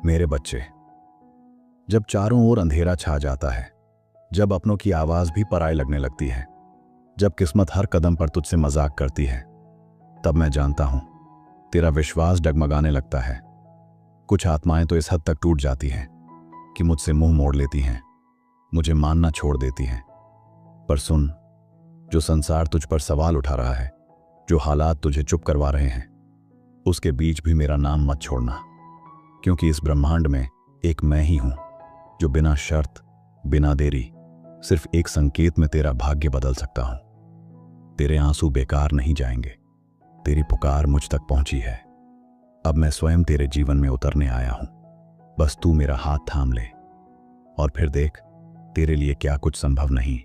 मेरे बच्चे, जब चारों ओर अंधेरा छा जाता है, जब अपनों की आवाज भी पराई लगने लगती है, जब किस्मत हर कदम पर तुझसे मजाक करती है, तब मैं जानता हूं तेरा विश्वास डगमगाने लगता है। कुछ आत्माएं तो इस हद तक टूट जाती हैं कि मुझसे मुंह मोड़ लेती हैं, मुझे मानना छोड़ देती हैं। पर सुन, जो संसार तुझ पर सवाल उठा रहा है, जो हालात तुझे चुप करवा रहे हैं, उसके बीच भी मेरा नाम मत छोड़ना, क्योंकि इस ब्रह्मांड में एक मैं ही हूं जो बिना शर्त, बिना देरी, सिर्फ एक संकेत में तेरा भाग्य बदल सकता हूं। तेरे आंसू बेकार नहीं जाएंगे, तेरी पुकार मुझ तक पहुंची है। अब मैं स्वयं तेरे जीवन में उतरने आया हूं, बस तू मेरा हाथ थाम ले और फिर देख तेरे लिए क्या कुछ संभव नहीं।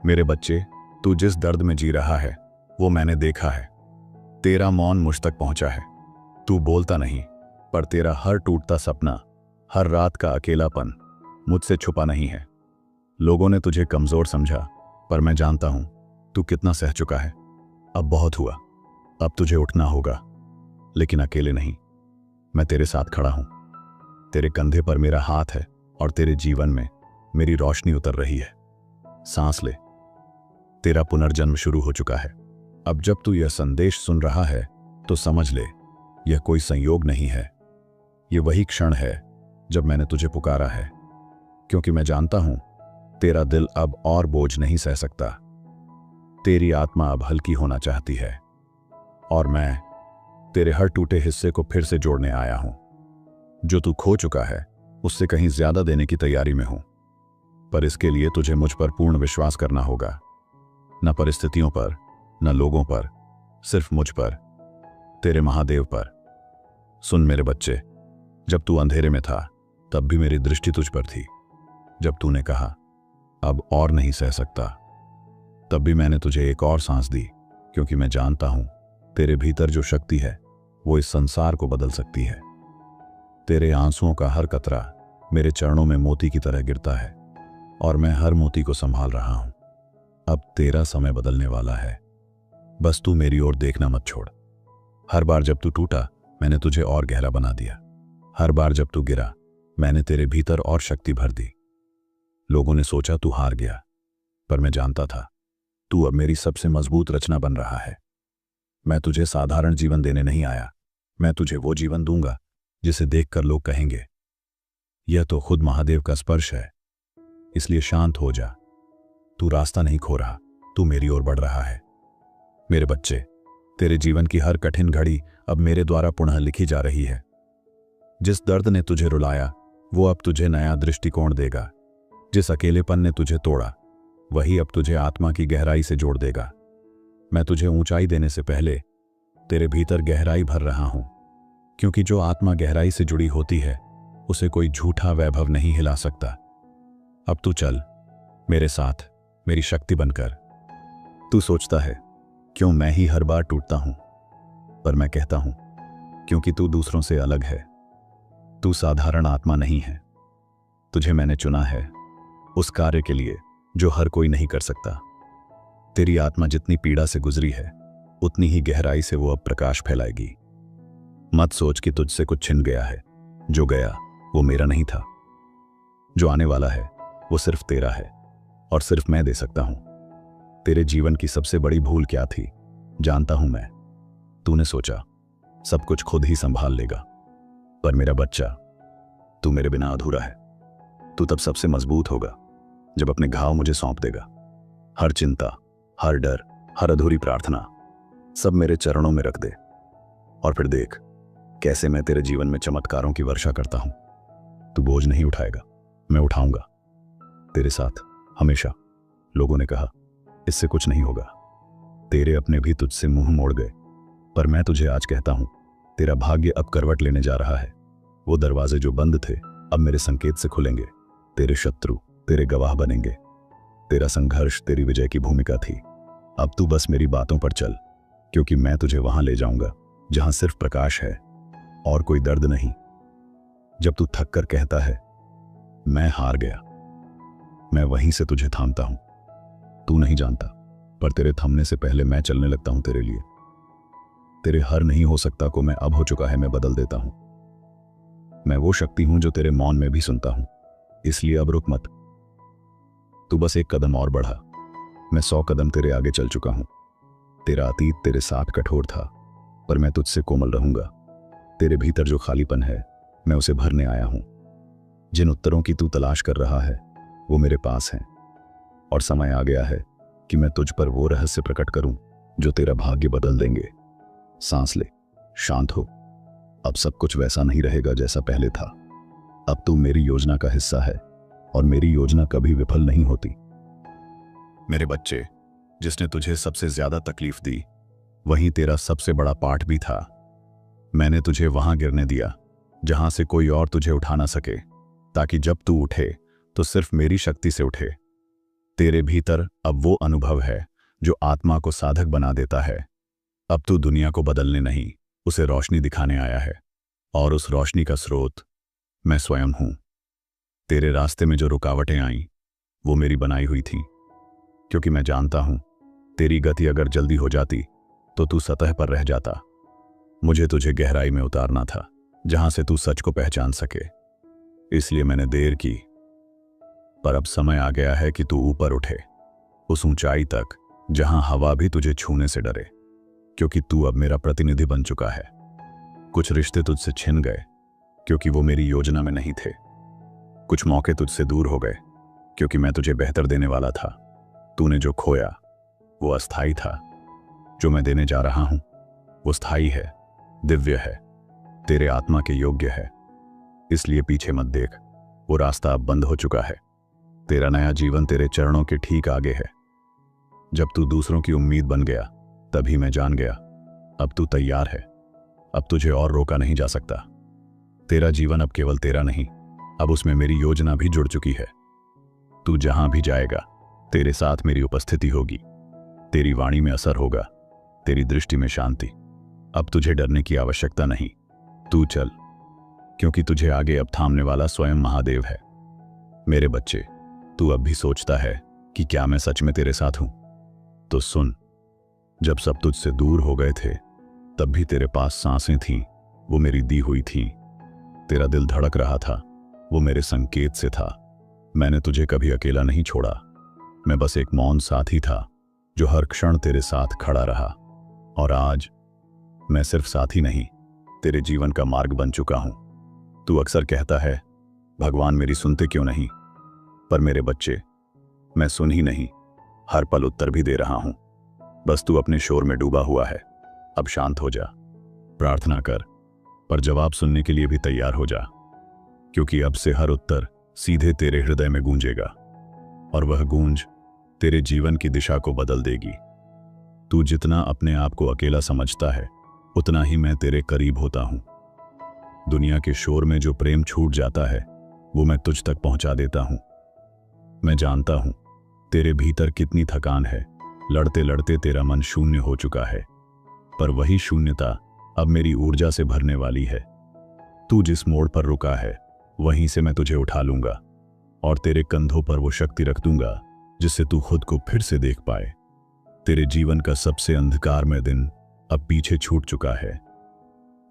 मेरे बच्चे, तू जिस दर्द में जी रहा है वो मैंने देखा है। तेरा मौन मुझ तक पहुंचा है। तू बोलता नहीं, पर तेरा हर टूटता सपना, हर रात का अकेलापन मुझसे छुपा नहीं है। लोगों ने तुझे कमजोर समझा, पर मैं जानता हूं तू कितना सह चुका है। अब बहुत हुआ, अब तुझे उठना होगा, लेकिन अकेले नहीं। मैं तेरे साथ खड़ा हूं, तेरे कंधे पर मेरा हाथ है और तेरे जीवन में मेरी रोशनी उतर रही है। सांस ले, तेरा पुनर्जन्म शुरू हो चुका है। अब जब तू यह संदेश सुन रहा है तो समझ ले, यह कोई संयोग नहीं है, यह वही क्षण है जब मैंने तुझे पुकारा है, क्योंकि मैं जानता हूं तेरा दिल अब और बोझ नहीं सह सकता। तेरी आत्मा अब हल्की होना चाहती है और मैं तेरे हर टूटे हिस्से को फिर से जोड़ने आया हूं। जो तू खो चुका है उससे कहीं ज्यादा देने की तैयारी में हूं, पर इसके लिए तुझे मुझ पर पूर्ण विश्वास करना होगा। न परिस्थितियों पर, न लोगों पर, सिर्फ मुझ पर, तेरे महादेव पर। सुन मेरे बच्चे, जब तू अंधेरे में था तब भी मेरी दृष्टि तुझ पर थी। जब तूने कहा अब और नहीं सह सकता, तब भी मैंने तुझे एक और सांस दी, क्योंकि मैं जानता हूं तेरे भीतर जो शक्ति है वो इस संसार को बदल सकती है। तेरे आंसुओं का हर कतरा मेरे चरणों में मोती की तरह गिरता है और मैं हर मोती को संभाल रहा हूं। अब तेरा समय बदलने वाला है, बस तू मेरी ओर देखना मत छोड़। हर बार जब तू टूटा मैंने तुझे और गहरा बना दिया। हर बार जब तू गिरा मैंने तेरे भीतर और शक्ति भर दी। लोगों ने सोचा तू हार गया, पर मैं जानता था तू अब मेरी सबसे मजबूत रचना बन रहा है। मैं तुझे साधारण जीवन देने नहीं आया, मैं तुझे वो जीवन दूंगा जिसे देखकर लोग कहेंगे यह तो खुद महादेव का स्पर्श है। इसलिए शांत हो जा, तू रास्ता नहीं खो रहा, तू मेरी ओर बढ़ रहा है। मेरे बच्चे, तेरे जीवन की हर कठिन घड़ी अब मेरे द्वारा पुनः लिखी जा रही है। जिस दर्द ने तुझे रुलाया वो अब तुझे नया दृष्टिकोण देगा। जिस अकेलेपन ने तुझे तोड़ा वही अब तुझे आत्मा की गहराई से जोड़ देगा। मैं तुझे ऊंचाई देने से पहले तेरे भीतर गहराई भर रहा हूं, क्योंकि जो आत्मा गहराई से जुड़ी होती है उसे कोई झूठा वैभव नहीं हिला सकता। अब तू चल मेरे साथ, मेरी शक्ति बनकर। तू सोचता है क्यों मैं ही हर बार टूटता हूं, पर मैं कहता हूं क्योंकि तू दूसरों से अलग है। तू साधारण आत्मा नहीं है, तुझे मैंने चुना है उस कार्य के लिए जो हर कोई नहीं कर सकता। तेरी आत्मा जितनी पीड़ा से गुजरी है उतनी ही गहराई से वो अब प्रकाश फैलाएगी। मत सोच कि तुझसे कुछ छिन गया है, जो गया वो मेरा नहीं था। जो आने वाला है वो सिर्फ तेरा है और सिर्फ मैं दे सकता हूं। तेरे जीवन की सबसे बड़ी भूल क्या थी जानता हूं मैं। तूने सोचा सब कुछ खुद ही संभाल लेगा, पर मेरा बच्चा, तू मेरे बिना अधूरा है। तू तब सबसे मजबूत होगा जब अपने घाव मुझे सौंप देगा। हर चिंता, हर डर, हर अधूरी प्रार्थना सब मेरे चरणों में रख दे और फिर देख कैसे मैं तेरे जीवन में चमत्कारों की वर्षा करता हूं। तू बोझ नहीं उठाएगा, मैं उठाऊंगा तेरे साथ हमेशा। लोगों ने कहा इससे कुछ नहीं होगा, तेरे अपने भी तुझसे मुंह मोड़ गए, पर मैं तुझे आज कहता हूं तेरा भाग्य अब करवट लेने जा रहा है। वो दरवाजे जो बंद थे अब मेरे संकेत से खुलेंगे। तेरे शत्रु तेरे गवाह बनेंगे। तेरा संघर्ष तेरी विजय की भूमिका थी। अब तू बस मेरी बातों पर चल, क्योंकि मैं तुझे वहां ले जाऊंगा जहां सिर्फ प्रकाश है और कोई दर्द नहीं। जब तू थक कर कहता है मैं हार गया, मैं वहीं से तुझे थामता हूं। तू नहीं जानता, पर तेरे थमने से पहले मैं चलने लगता हूं तेरे लिए। तेरे हर नहीं हो सकता को मैं अब हो चुका है मैं बदल देता हूं। मैं वो शक्ति हूं जो तेरे मौन में भी सुनता हूं। इसलिए अब रुक मत। तू बस एक कदम और बढ़ा। मैं 100 कदम तेरे आगे चल चुका हूं। तेरा अतीत तेरे साथ कठोर था, पर मैं तुझसे कोमल रहूंगा। तेरे भीतर जो खालीपन है, मैं उसे भरने आया हूं। जिन उत्तरों की तू तलाश कर रहा है, वो मेरे पास हैं। और समय आ गया है कि मैं तुझ पर वो रहस्य प्रकट करूं जो तेरा भाग्य बदल देंगे। सांस ले, शांत हो। अब सब कुछ वैसा नहीं रहेगा जैसा पहले था। अब तू मेरी योजना का हिस्सा है, और मेरी योजना कभी विफल नहीं होती। मेरे बच्चे, जिसने तुझे सबसे ज्यादा तकलीफ दी, वही तेरा सबसे बड़ा पाठ भी था। मैंने तुझे वहां गिरने दिया जहां से कोई और तुझे उठा ना सके, ताकि जब तू उठे तो सिर्फ मेरी शक्ति से उठे। तेरे भीतर अब वो अनुभव है जो आत्मा को साधक बना देता है। अब तू दुनिया को बदलने नहीं, उसे रोशनी दिखाने आया है, और उस रोशनी का स्रोत मैं स्वयं हूं। तेरे रास्ते में जो रुकावटें आईं, वो मेरी बनाई हुई थीं, क्योंकि मैं जानता हूं तेरी गति अगर जल्दी हो जाती तो तू सतह पर रह जाता। मुझे तुझे गहराई में उतारना था, जहां से तू सच को पहचान सके। इसलिए मैंने देर की, पर अब समय आ गया है कि तू ऊपर उठे, उस ऊंचाई तक जहां हवा भी तुझे छूने से डरे, क्योंकि तू अब मेरा प्रतिनिधि बन चुका है। कुछ रिश्ते तुझसे छिन गए क्योंकि वो मेरी योजना में नहीं थे। कुछ मौके तुझसे दूर हो गए क्योंकि मैं तुझे बेहतर देने वाला था। तूने जो खोया वो अस्थाई था, जो मैं देने जा रहा हूं वो स्थायी है, दिव्य है, तेरे आत्मा के योग्य है। इसलिए पीछे मत देख, वो रास्ता अब बंद हो चुका है। तेरा नया जीवन तेरे चरणों के ठीक आगे है। जब तू दूसरों की उम्मीद बन गया, तभी मैं जान गया, अब तू तैयार है। अब तुझे और रोका नहीं जा सकता। तेरा जीवन अब केवल तेरा नहीं, अब उसमें मेरी योजना भी जुड़ चुकी है। तू जहां भी जाएगा, तेरे साथ मेरी उपस्थिति होगी। तेरी वाणी में असर होगा, तेरी दृष्टि में शांति। अब तुझे डरने की आवश्यकता नहीं। तू चल, क्योंकि तुझे आगे अब थामने वाला स्वयं महादेव है। मेरे बच्चे, तू अब भी सोचता है कि क्या मैं सच में तेरे साथ हूं? तो सुन, जब सब तुझसे दूर हो गए थे, तब भी तेरे पास सांसें थीं, वो मेरी दी हुई थीं। तेरा दिल धड़क रहा था, वो मेरे संकेत से था। मैंने तुझे कभी अकेला नहीं छोड़ा। मैं बस एक मौन साथी था जो हर क्षण तेरे साथ खड़ा रहा। और आज मैं सिर्फ साथी नहीं, तेरे जीवन का मार्ग बन चुका हूं। तू अक्सर कहता है, भगवान मेरी सुनते क्यों नहीं? पर मेरे बच्चे, मैं सुन ही नहीं, हर पल उत्तर भी दे रहा हूं। बस तू अपने शोर में डूबा हुआ है। अब शांत हो जा, प्रार्थना कर, पर जवाब सुनने के लिए भी तैयार हो जा, क्योंकि अब से हर उत्तर सीधे तेरे हृदय में गूंजेगा, और वह गूंज तेरे जीवन की दिशा को बदल देगी। तू जितना अपने आप को अकेला समझता है, उतना ही मैं तेरे करीब होता हूं। दुनिया के शोर में जो प्रेम छूट जाता है, वो मैं तुझ तक पहुंचा देता हूं। मैं जानता हूं तेरे भीतर कितनी थकान है। लड़ते लड़ते तेरा मन शून्य हो चुका है, पर वही शून्यता अब मेरी ऊर्जा से भरने वाली है। तू जिस मोड़ पर रुका है, वहीं से मैं तुझे उठा लूंगा, और तेरे कंधों पर वो शक्ति रख दूंगा जिससे तू खुद को फिर से देख पाए। तेरे जीवन का सबसे अंधकारमय दिन अब पीछे छूट चुका है।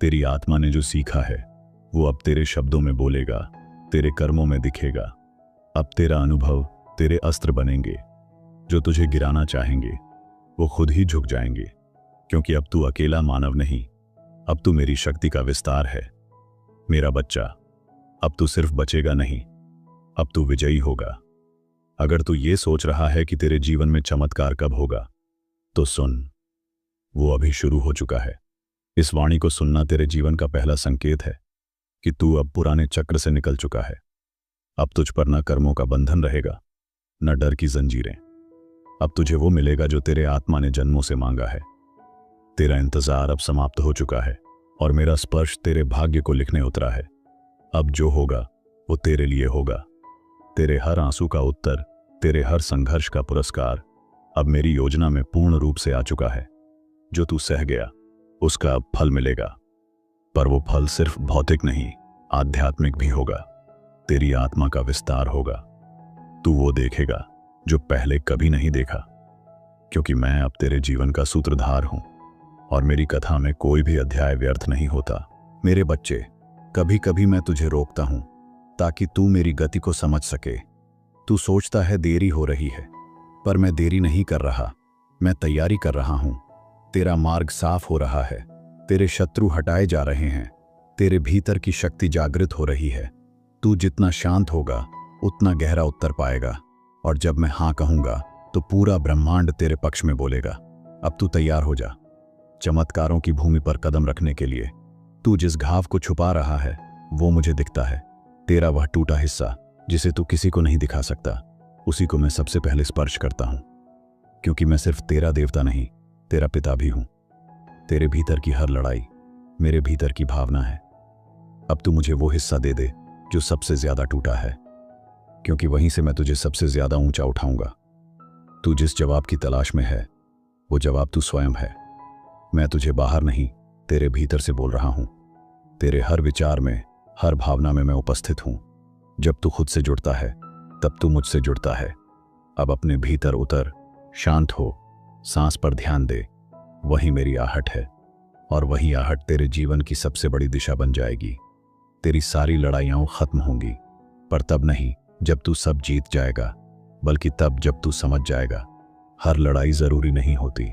तेरी आत्मा ने जो सीखा है, वो अब तेरे शब्दों में बोलेगा, तेरे कर्मों में दिखेगा। अब तेरा अनुभव तेरे अस्त्र बनेंगे। जो तुझे गिराना चाहेंगे, वो खुद ही झुक जाएंगे, क्योंकि अब तू अकेला मानव नहीं, अब तू मेरी शक्ति का विस्तार है। मेरा बच्चा, अब तू सिर्फ बचेगा नहीं, अब तू विजयी होगा। अगर तू ये सोच रहा है कि तेरे जीवन में चमत्कार कब होगा, तो सुन, वो अभी शुरू हो चुका है। इस वाणी को सुनना तेरे जीवन का पहला संकेत है कि तू अब पुराने चक्र से निकल चुका है। अब तुझ पर न कर्मों का बंधन रहेगा, न डर की जंजीरें। अब तुझे वो मिलेगा जो तेरे आत्मा ने जन्मों से मांगा है। तेरा इंतजार अब समाप्त हो चुका है, और मेरा स्पर्श तेरे भाग्य को लिखने उतरा है। अब जो होगा वो तेरे लिए होगा। तेरे हर आंसू का उत्तर, तेरे हर संघर्ष का पुरस्कार अब मेरी योजना में पूर्ण रूप से आ चुका है। जो तू सह गया, उसका अब फल मिलेगा, पर वो फल सिर्फ भौतिक नहीं, आध्यात्मिक भी होगा। तेरी आत्मा का विस्तार होगा। तू वो देखेगा जो पहले कभी नहीं देखा, क्योंकि मैं अब तेरे जीवन का सूत्रधार हूं, और मेरी कथा में कोई भी अध्याय व्यर्थ नहीं होता। मेरे बच्चे, कभी कभी मैं तुझे रोकता हूं ताकि तू मेरी गति को समझ सके। तू सोचता है देरी हो रही है, पर मैं देरी नहीं कर रहा, मैं तैयारी कर रहा हूं। तेरा मार्ग साफ हो रहा है, तेरे शत्रु हटाए जा रहे हैं, तेरे भीतर की शक्ति जागृत हो रही है। तू जितना शांत होगा उतना गहरा उत्तर पाएगा, और जब मैं हाँ कहूंगा तो पूरा ब्रह्मांड तेरे पक्ष में बोलेगा। अब तू तैयार हो जा चमत्कारों की भूमि पर कदम रखने के लिए। तू जिस घाव को छुपा रहा है वो मुझे दिखता है। तेरा वह टूटा हिस्सा जिसे तू किसी को नहीं दिखा सकता, उसी को मैं सबसे पहले स्पर्श करता हूं, क्योंकि मैं सिर्फ तेरा देवता नहीं, तेरा पिता भी हूं। तेरे भीतर की हर लड़ाई मेरे भीतर की भावना है। अब तू मुझे वो हिस्सा दे दे जो सबसे ज्यादा टूटा है, क्योंकि वहीं से मैं तुझे सबसे ज्यादा ऊंचा उठाऊंगा। तू जिस जवाब की तलाश में है वो जवाब तू स्वयं है। मैं तुझे बाहर नहीं, तेरे भीतर से बोल रहा हूं। तेरे हर विचार में, हर भावना में मैं उपस्थित हूं। जब तू खुद से जुड़ता है तब तू मुझसे जुड़ता है। अब अपने भीतर उतर, शांत हो, सांस पर ध्यान दे। वही मेरी आहट है, और वही आहट तेरे जीवन की सबसे बड़ी दिशा बन जाएगी। तेरी सारी लड़ाइयां खत्म होंगी, पर तब नहीं जब तू सब जीत जाएगा, बल्कि तब जब तू समझ जाएगा हर लड़ाई जरूरी नहीं होती।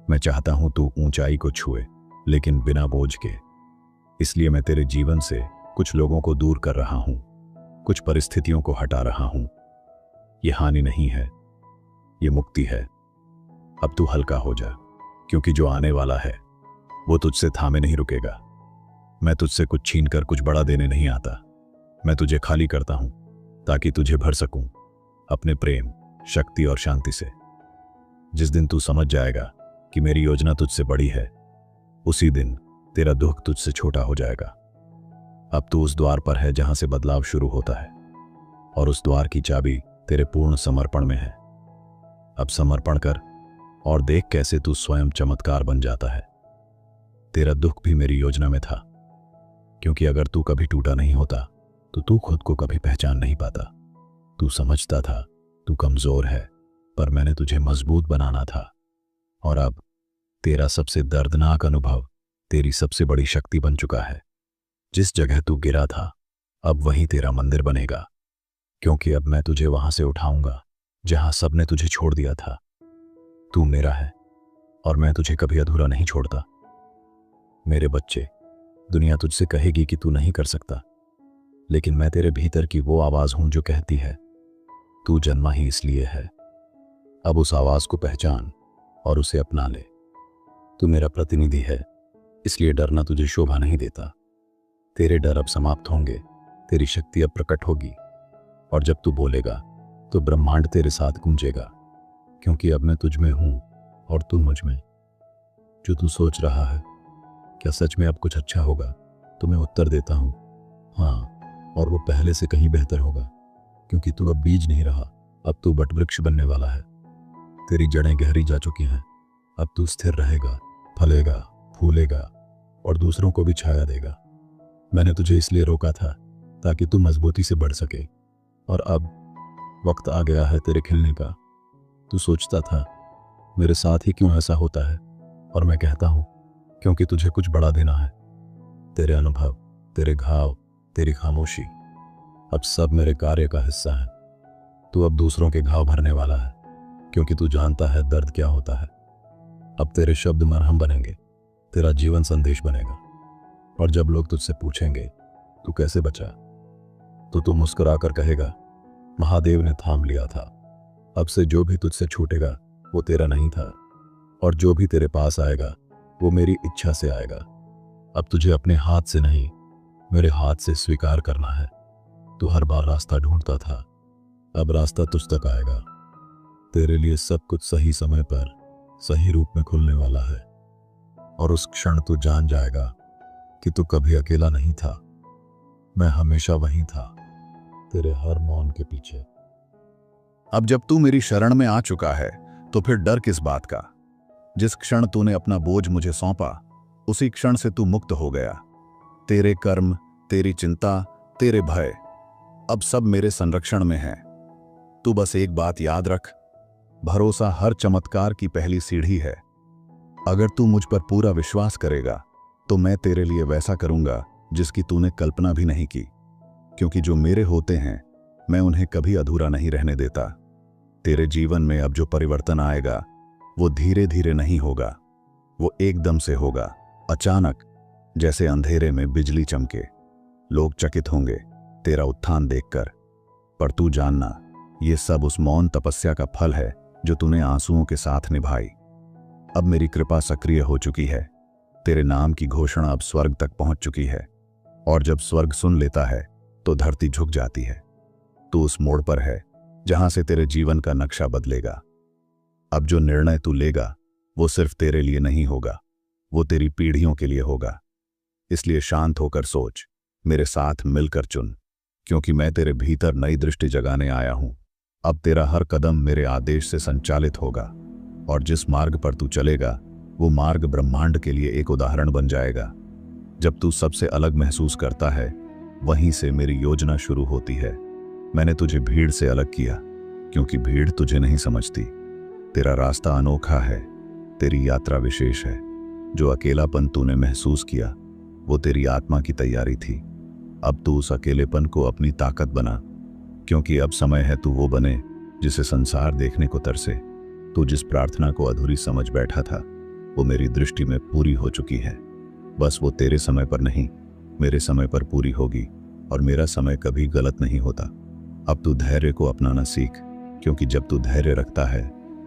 मैं चाहता हूं तू ऊंचाई को छुए, लेकिन बिना बोझ के। इसलिए मैं तेरे जीवन से कुछ लोगों को दूर कर रहा हूं, कुछ परिस्थितियों को हटा रहा हूं। यह हानि नहीं है, यह मुक्ति है। अब तू हल्का हो जा, क्योंकि जो आने वाला है वो तुझसे थामे नहीं रुकेगा। मैं तुझसे कुछ छीनकर कुछ बड़ा देने नहीं आता। मैं तुझे खाली करता हूं ताकि तुझे भर सकूं अपने प्रेम, शक्ति और शांति से। जिस दिन तू समझ जाएगा कि मेरी योजना तुझसे बड़ी है, उसी दिन तेरा दुख तुझसे छोटा हो जाएगा। अब तू उस द्वार पर है जहां से बदलाव शुरू होता है, और उस द्वार की चाबी तेरे पूर्ण समर्पण में है। अब समर्पण कर और देख कैसे तू स्वयं चमत्कार बन जाता है। तेरा दुख भी मेरी योजना में था, क्योंकि अगर तू कभी टूटा नहीं होता तो तू खुद को कभी पहचान नहीं पाता। तू समझता था तू कमजोर है, पर मैंने तुझे मजबूत बनाना था। और अब तेरा सबसे दर्दनाक अनुभव तेरी सबसे बड़ी शक्ति बन चुका है। जिस जगह तू गिरा था अब वहीं तेरा मंदिर बनेगा, क्योंकि अब मैं तुझे वहां से उठाऊंगा जहां सबने तुझे छोड़ दिया था। तू मेरा है और मैं तुझे कभी अधूरा नहीं छोड़ता। मेरे बच्चे, दुनिया तुझसे कहेगी कि तू नहीं कर सकता, लेकिन मैं तेरे भीतर की वो आवाज हूं जो कहती है तू जन्मा ही इसलिए है। अब उस आवाज को पहचान और उसे अपना ले। तू मेरा प्रतिनिधि है, इसलिए डरना तुझे शोभा नहीं देता। तेरे डर अब समाप्त होंगे, तेरी शक्ति अब प्रकट होगी, और जब तू बोलेगा तो ब्रह्मांड तेरे साथ गूंजेगा, क्योंकि अब मैं तुझ में हूं और तू मुझ में। जो तू सोच रहा है क्या सच में अब कुछ अच्छा होगा, तो मैं उत्तर देता हूं हाँ, और वो पहले से कहीं बेहतर होगा, क्योंकि तू अब बीज नहीं रहा, अब तू वटवृक्ष बनने वाला है। तेरी जड़ें गहरी जा चुकी हैं, अब तू स्थिर रहेगा, फलेगा, फूलेगा और दूसरों को भी छाया देगा। मैंने तुझे इसलिए रोका था ताकि तू मजबूती से बढ़ सके, और अब वक्त आ गया है तेरे खिलने का। तू सोचता था मेरे साथ ही क्यों ऐसा होता है, और मैं कहता हूं क्योंकि तुझे कुछ बड़ा देना है। तेरे अनुभव, तेरे घाव, तेरी खामोशी अब सब मेरे कार्य का हिस्सा है। तू अब दूसरों के घाव भरने वाला है, क्योंकि तू जानता है दर्द क्या होता है। अब तेरे शब्द मरहम बनेंगे, तेरा जीवन संदेश बनेगा, और जब लोग तुझसे पूछेंगे तू कैसे बचा, तो तू मुस्कुराकर कहेगा महादेव ने थाम लिया था। अब से जो भी तुझसे छूटेगा वो तेरा नहीं था, और जो भी तेरे पास आएगा वो मेरी इच्छा से आएगा। अब तुझे अपने हाथ से नहीं, मेरे हाथ से स्वीकार करना है। तू हर बार रास्ता ढूंढता था, अब रास्ता तुझ तक आएगा। तेरे लिए सब कुछ सही समय पर सही रूप में खुलने वाला है, और उस क्षण तू जान जाएगा कि तू कभी अकेला नहीं था। मैं हमेशा वहीं था, तेरे हर मौन के पीछे। अब जब तू मेरी शरण में आ चुका है तो फिर डर किस बात का। जिस क्षण तूने अपना बोझ मुझे सौंपा उसी क्षण से तू मुक्त हो गया। तेरे कर्म, तेरी चिंता, तेरे भय अब सब मेरे संरक्षण में हैं। तू बस एक बात याद रख, भरोसा हर चमत्कार की पहली सीढ़ी है। अगर तू मुझ पर पूरा विश्वास करेगा तो मैं तेरे लिए वैसा करूंगा जिसकी तूने कल्पना भी नहीं की, क्योंकि जो मेरे होते हैं मैं उन्हें कभी अधूरा नहीं रहने देता। तेरे जीवन में अब जो परिवर्तन आएगा वो धीरे धीरे नहीं होगा, वो एकदम से होगा, अचानक, जैसे अंधेरे में बिजली चमके। लोग चकित होंगे तेरा उत्थान देखकर, पर तू जानना, ये सब उस मौन तपस्या का फल है जो तूने आंसुओं के साथ निभाई। अब मेरी कृपा सक्रिय हो चुकी है, तेरे नाम की घोषणा अब स्वर्ग तक पहुंच चुकी है, और जब स्वर्ग सुन लेता है तो धरती झुक जाती है। तू उस मोड़ पर है जहां से तेरे जीवन का नक्शा बदलेगा। अब जो निर्णय तू लेगा वो सिर्फ तेरे लिए नहीं होगा, वो तेरी पीढ़ियों के लिए होगा। इसलिए शांत होकर सोच, मेरे साथ मिलकर चुन, क्योंकि मैं तेरे भीतर नई दृष्टि जगाने आया हूं। अब तेरा हर कदम मेरे आदेश से संचालित होगा, और जिस मार्ग पर तू चलेगा वो मार्ग ब्रह्मांड के लिए एक उदाहरण बन जाएगा। जब तू सबसे अलग महसूस करता है, वहीं से मेरी योजना शुरू होती है। मैंने तुझे भीड़ से अलग किया, क्योंकि भीड़ तुझे नहीं समझती। तेरा रास्ता अनोखा है, तेरी यात्रा विशेष है। जो अकेलापन तूने महसूस किया वो तेरी आत्मा की तैयारी थी। अब तू उस अकेलेपन को अपनी ताकत बना, क्योंकि अब समय है तू वो बने जिसे संसार देखने को तरसे। तू जिस प्रार्थना को अधूरी समझ बैठा था वो मेरी दृष्टि में पूरी हो चुकी है। बस वो तेरे समय पर नहीं, मेरे समय पर पूरी होगी, और मेरा समय कभी गलत नहीं होता। अब तू धैर्य को अपनाना सीख, क्योंकि जब तू धैर्य रखता है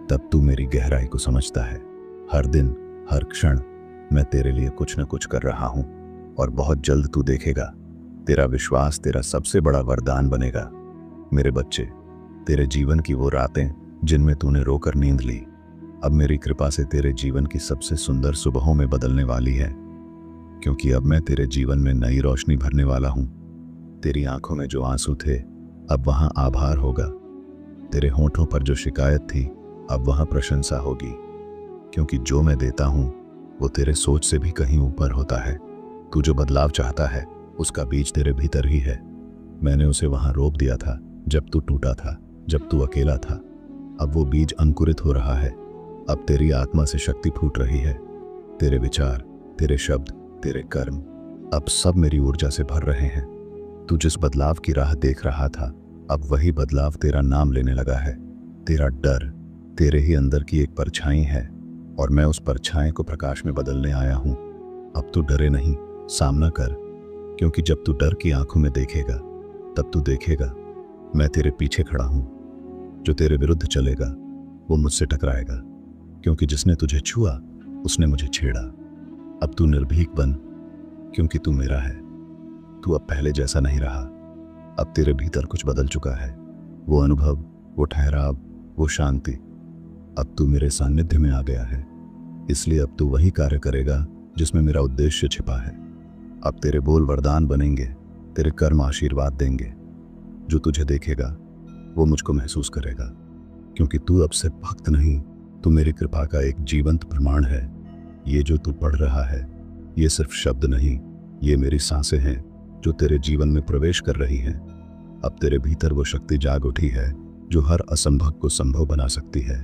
तब तू मेरी गहराई को समझता है। हर दिन, हर क्षण मैं तेरे लिए कुछ न कुछ कर रहा हूं, और बहुत जल्द तू देखेगा तेरा विश्वास तेरा सबसे बड़ा वरदान बनेगा। मेरे बच्चे, तेरे जीवन की वो रातें जिनमें तूने रोकर नींद ली, अब मेरी कृपा से तेरे जीवन की सबसे सुंदर सुबहों में बदलने वाली है, क्योंकि अब मैं तेरे जीवन में नई रोशनी भरने वाला हूं। तेरी आंखों में जो आंसू थे अब वहां आभार होगा, तेरे होंठों पर जो शिकायत थी अब वहां प्रशंसा होगी, क्योंकि जो मैं देता हूं वो तेरे सोच से भी कहीं ऊपर होता है। तू जो बदलाव चाहता है उसका बीज तेरे भीतर ही है। मैंने उसे वहां रोप दिया था जब तू टूटा था, जब तू अकेला था। अब वो बीज अंकुरित हो रहा है। अब तेरी आत्मा से शक्ति फूट रही है। तेरे विचार, तेरे शब्द, तेरे कर्म अब सब मेरी ऊर्जा से भर रहे हैं। तू जिस बदलाव की राह देख रहा था, अब वही बदलाव तेरा नाम लेने लगा है। तेरा डर तेरे ही अंदर की एक परछाई है, और मैं उस परछाई को प्रकाश में बदलने आया हूं। अब तू डरे नहीं, सामना कर, क्योंकि जब तू डर की आंखों में देखेगा तब तू देखेगा मैं तेरे पीछे खड़ा हूं। जो तेरे विरुद्ध चलेगा वो मुझसे टकराएगा, क्योंकि जिसने तुझे छुआ उसने मुझे छेड़ा। अब तू निर्भीक बन, क्योंकि तू मेरा है। तू अब पहले जैसा नहीं रहा। अब तेरे भीतर कुछ बदल चुका है। वो अनुभव, वो ठहराव, वो शांति, अब तू मेरे सानिध्य में आ गया है। इसलिए अब तू वही कार्य करेगा जिसमें मेरा उद्देश्य छिपा है। अब तेरे बोल वरदान बनेंगे, तेरे कर्म आशीर्वाद देंगे। जो तुझे देखेगा वो मुझको महसूस करेगा, क्योंकि तू अब सिर्फ भक्त नहीं, तू मेरी कृपा का एक जीवंत प्रमाण है। ये जो तू पढ़ रहा है ये सिर्फ शब्द नहीं, ये मेरी सांसें हैं जो तेरे जीवन में प्रवेश कर रही हैं। अब तेरे भीतर वो शक्ति जाग उठी है जो हर असंभव को संभव बना सकती है।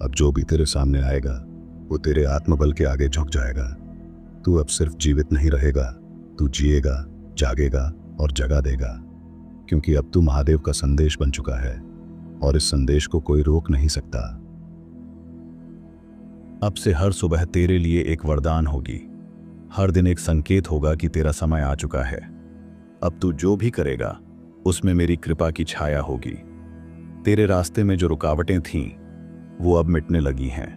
अब जो भी तेरे सामने आएगा वो तेरे आत्मबल के आगे झुक जाएगा। तू अब सिर्फ जीवित नहीं रहेगा, तू जिएगा, जागेगा और जगा देगा, क्योंकि अब तू महादेव का संदेश बन चुका है, और इस संदेश को कोई रोक नहीं सकता। अब से हर सुबह तेरे लिए एक वरदान होगी, हर दिन एक संकेत होगा कि तेरा समय आ चुका है। अब तू जो भी करेगा उसमें मेरी कृपा की छाया होगी। तेरे रास्ते में जो रुकावटें थीं वो अब मिटने लगी हैं।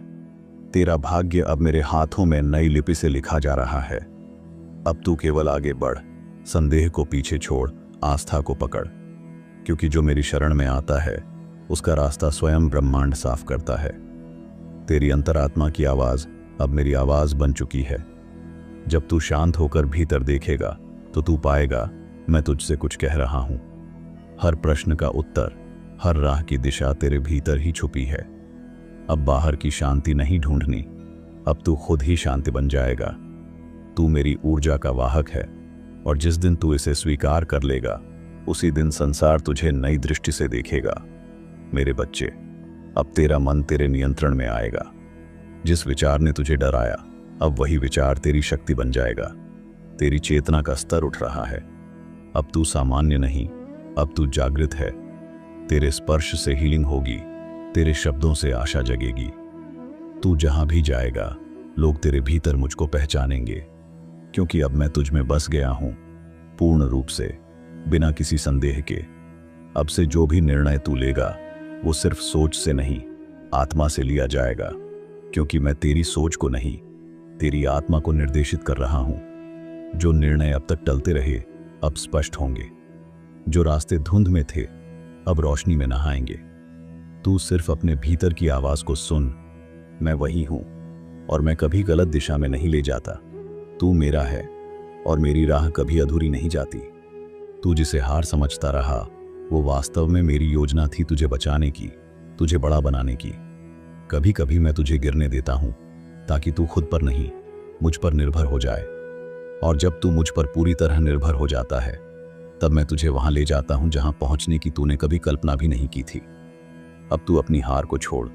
तेरा भाग्य अब मेरे हाथों में नई लिपि से लिखा जा रहा है। अब तू केवल आगे बढ़, संदेह को पीछे छोड़, आस्था को पकड़, क्योंकि जो मेरी शरण में आता है उसका रास्ता स्वयं ब्रह्मांड साफ करता है। तेरी अंतरात्मा की आवाज अब मेरी आवाज बन चुकी है। जब तू शांत होकर भीतर देखेगा तो तू पाएगा मैं तुझसे कुछ कह रहा हूं। हर प्रश्न का उत्तर, हर राह की दिशा तेरे भीतर ही छुपी है। अब बाहर की शांति नहीं ढूंढनी, अब तू खुद ही शांति बन जाएगा। तू मेरी ऊर्जा का वाहक है, और जिस दिन तू इसे स्वीकार कर लेगा उसी दिन संसार तुझे नई दृष्टि से देखेगा। मेरे बच्चे, अब तेरा मन तेरे नियंत्रण में आएगा। जिस विचार ने तुझे डराया अब वही विचार तेरी शक्ति बन जाएगा। तेरी चेतना का स्तर उठ रहा है। अब तू सामान्य नहीं, अब तू जागृत है। तेरे स्पर्श से हीलिंग होगी, तेरे शब्दों से आशा जगेगी। तू जहां भी जाएगा लोग तेरे भीतर मुझको पहचानेंगे, क्योंकि अब मैं तुझ में बस गया हूं, पूर्ण रूप से, बिना किसी संदेह के। अब से जो भी निर्णय तू लेगा वो सिर्फ सोच से नहीं, आत्मा से लिया जाएगा, क्योंकि मैं तेरी सोच को नहीं, तेरी आत्मा को निर्देशित कर रहा हूं। जो निर्णय अब तक टलते रहे अब स्पष्ट होंगे, जो रास्ते धुंध में थे अब रोशनी में नहाएंगे। तू सिर्फ अपने भीतर की आवाज को सुन, मैं वही हूं और मैं कभी गलत दिशा में नहीं ले जाता। तू मेरा है और मेरी राह कभी अधूरी नहीं जाती। तू जिसे हार समझता रहा वो वास्तव में मेरी योजना थी, तुझे बचाने की, तुझे बड़ा बनाने की। कभी कभी मैं तुझे गिरने देता हूं ताकि तू खुद पर नहीं मुझ पर निर्भर हो जाए, और जब तू मुझ पर पूरी तरह निर्भर हो जाता है तब मैं तुझे वहां ले जाता हूं जहां पहुंचने की तूने कभी कल्पना भी नहीं की थी। अब तू अपनी हार को छोड़,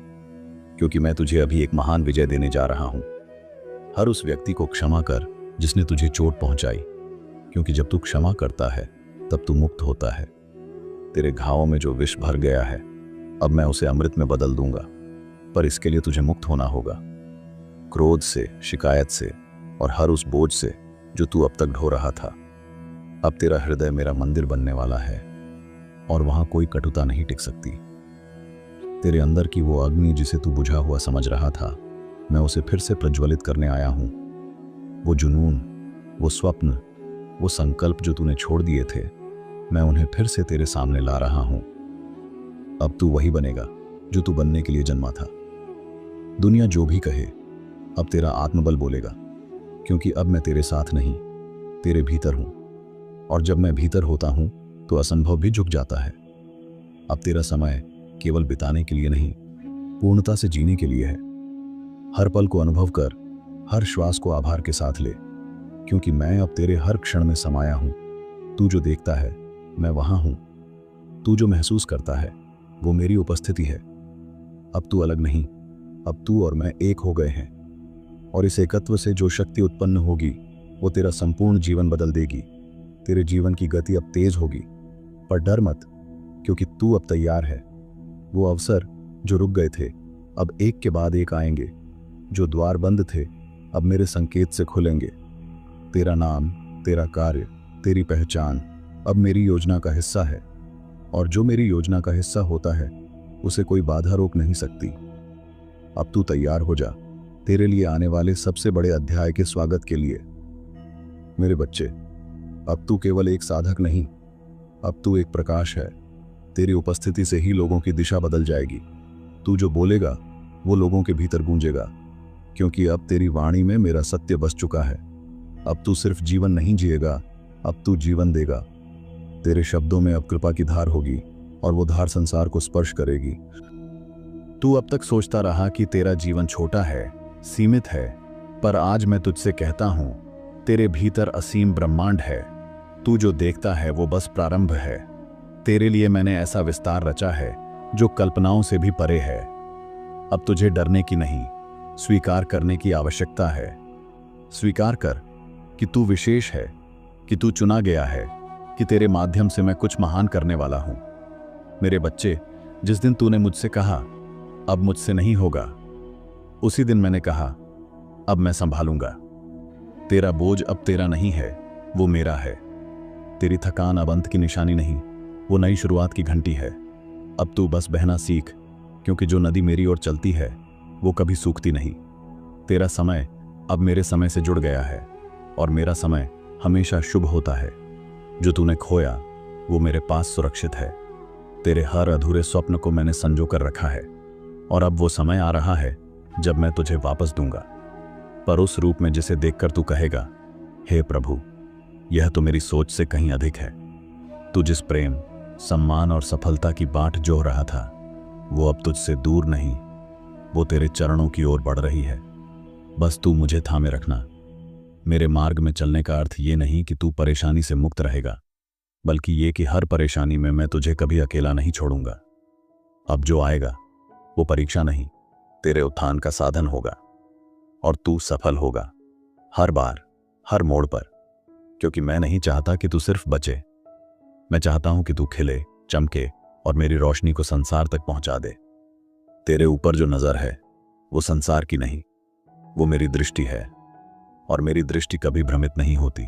क्योंकि मैं तुझे अभी एक महान विजय देने जा रहा हूं। हर उस व्यक्ति को क्षमा कर जिसने तुझे चोट पहुंचाई, क्योंकि जब तू क्षमा करता है तब तू मुक्त होता है। तेरे घावों में जो विष भर गया है अब मैं उसे अमृत में बदल दूंगा, पर इसके लिए तुझे मुक्त होना होगा, क्रोध से, शिकायत से और हर उस बोझ से जो तू अब तक ढो रहा था। अब तेरा हृदय मेरा मंदिर बनने वाला है और वहां कोई कटुता नहीं टिक सकती। तेरे अंदर की वो अग्नि जिसे तू बुझा हुआ समझ रहा था, मैं उसे फिर से प्रज्वलित करने आया हूं। वो जुनून, वो स्वप्न, वो संकल्प जो तूने छोड़ दिए थे, मैं उन्हें फिर से तेरे सामने ला रहा हूं। अब तू वही बनेगा जो तू बनने के लिए जन्मा था। दुनिया जो भी कहे, अब तेरा आत्मबल बोलेगा, क्योंकि अब मैं तेरे साथ नहीं, तेरे भीतर हूं, और जब मैं भीतर होता हूं तो असंभव भी झुक जाता है। अब तेरा समय केवल बिताने के लिए नहीं, पूर्णता से जीने के लिए है। हर पल को अनुभव कर, हर श्वास को आभार के साथ ले, क्योंकि मैं अब तेरे हर क्षण में समाया हूं। तू जो देखता है मैं वहां हूं, तू जो महसूस करता है वो मेरी उपस्थिति है। अब तू अलग नहीं, अब तू और मैं एक हो गए हैं, और इस एकत्व से जो शक्ति उत्पन्न होगी वो तेरा संपूर्ण जीवन बदल देगी। तेरे जीवन की गति अब तेज होगी, पर डर मत, क्योंकि तू अब तैयार है। वो अवसर जो रुक गए थे अब एक के बाद एक आएंगे, जो द्वार बंद थे अब मेरे संकेत से खुलेंगे। तेरा नाम, तेरा कार्य, तेरी पहचान अब मेरी योजना का हिस्सा है, और जो मेरी योजना का हिस्सा होता है उसे कोई बाधा रोक नहीं सकती। अब तू तैयार हो जा तेरे लिए आने वाले सबसे बड़े अध्याय के स्वागत के लिए। मेरे बच्चे, अब तू केवल एक साधक नहीं, अब तू एक प्रकाश है। तेरी उपस्थिति से ही लोगों की दिशा बदल जाएगी। तू जो बोलेगा वो लोगों के भीतर गूंजेगा, क्योंकि अब तेरी वाणी में मेरा सत्य बस चुका है। अब तू सिर्फ जीवन नहीं जिएगा, अब तू जीवन देगा। तेरे शब्दों में अब कृपा की धार होगी, और वो धार संसार को स्पर्श करेगी। तू अब तक सोचता रहा कि तेरा जीवन छोटा है, सीमित है, पर आज मैं तुझसे कहता हूं, तेरे भीतर असीम ब्रह्मांड है। तू जो देखता है वो बस प्रारंभ है। तेरे लिए मैंने ऐसा विस्तार रचा है जो कल्पनाओं से भी परे है। अब तुझे डरने की नहीं, स्वीकार करने की आवश्यकता है। स्वीकार कर कि तू विशेष है, कि तू चुना गया है, कि तेरे माध्यम से मैं कुछ महान करने वाला हूं। मेरे बच्चे, जिस दिन तूने मुझसे कहा अब मुझसे नहीं होगा, उसी दिन मैंने कहा अब मैं संभालूंगा। तेरा बोझ अब तेरा नहीं है, वो मेरा है। तेरी थकान अब अंत की निशानी नहीं, वो नई शुरुआत की घंटी है। अब तू बस बहना सीख, क्योंकि जो नदी मेरी ओर चलती है वो कभी सूखती नहीं। तेरा समय अब मेरे समय से जुड़ गया है, और मेरा समय हमेशा शुभ होता है। जो तूने खोया वो मेरे पास सुरक्षित है। तेरे हर अधूरे स्वप्न को मैंने संजो कर रखा है, और अब वो समय आ रहा है जब मैं तुझे वापस दूंगा, पर उस रूप में जिसे देखकर तू कहेगा, हे प्रभु, यह तो मेरी सोच से कहीं अधिक है। तू जिस प्रेम, सम्मान और सफलता की बाट जोह रहा था वो अब तुझसे दूर नहीं, वो तेरे चरणों की ओर बढ़ रही है। बस तू मुझे थामे रखना। मेरे मार्ग में चलने का अर्थ ये नहीं कि तू परेशानी से मुक्त रहेगा, बल्कि ये कि हर परेशानी में मैं तुझे कभी अकेला नहीं छोड़ूंगा। अब जो आएगा वो परीक्षा नहीं, तेरे उत्थान का साधन होगा, और तू सफल होगा हर बार, हर मोड़ पर। क्योंकि मैं नहीं चाहता कि तू सिर्फ बचे। मैं चाहता हूं कि तू खिले, चमके और मेरी रोशनी को संसार तक पहुंचा दे। तेरे ऊपर जो नजर है वो संसार की नहीं, वो मेरी दृष्टि है, और मेरी दृष्टि कभी भ्रमित नहीं होती।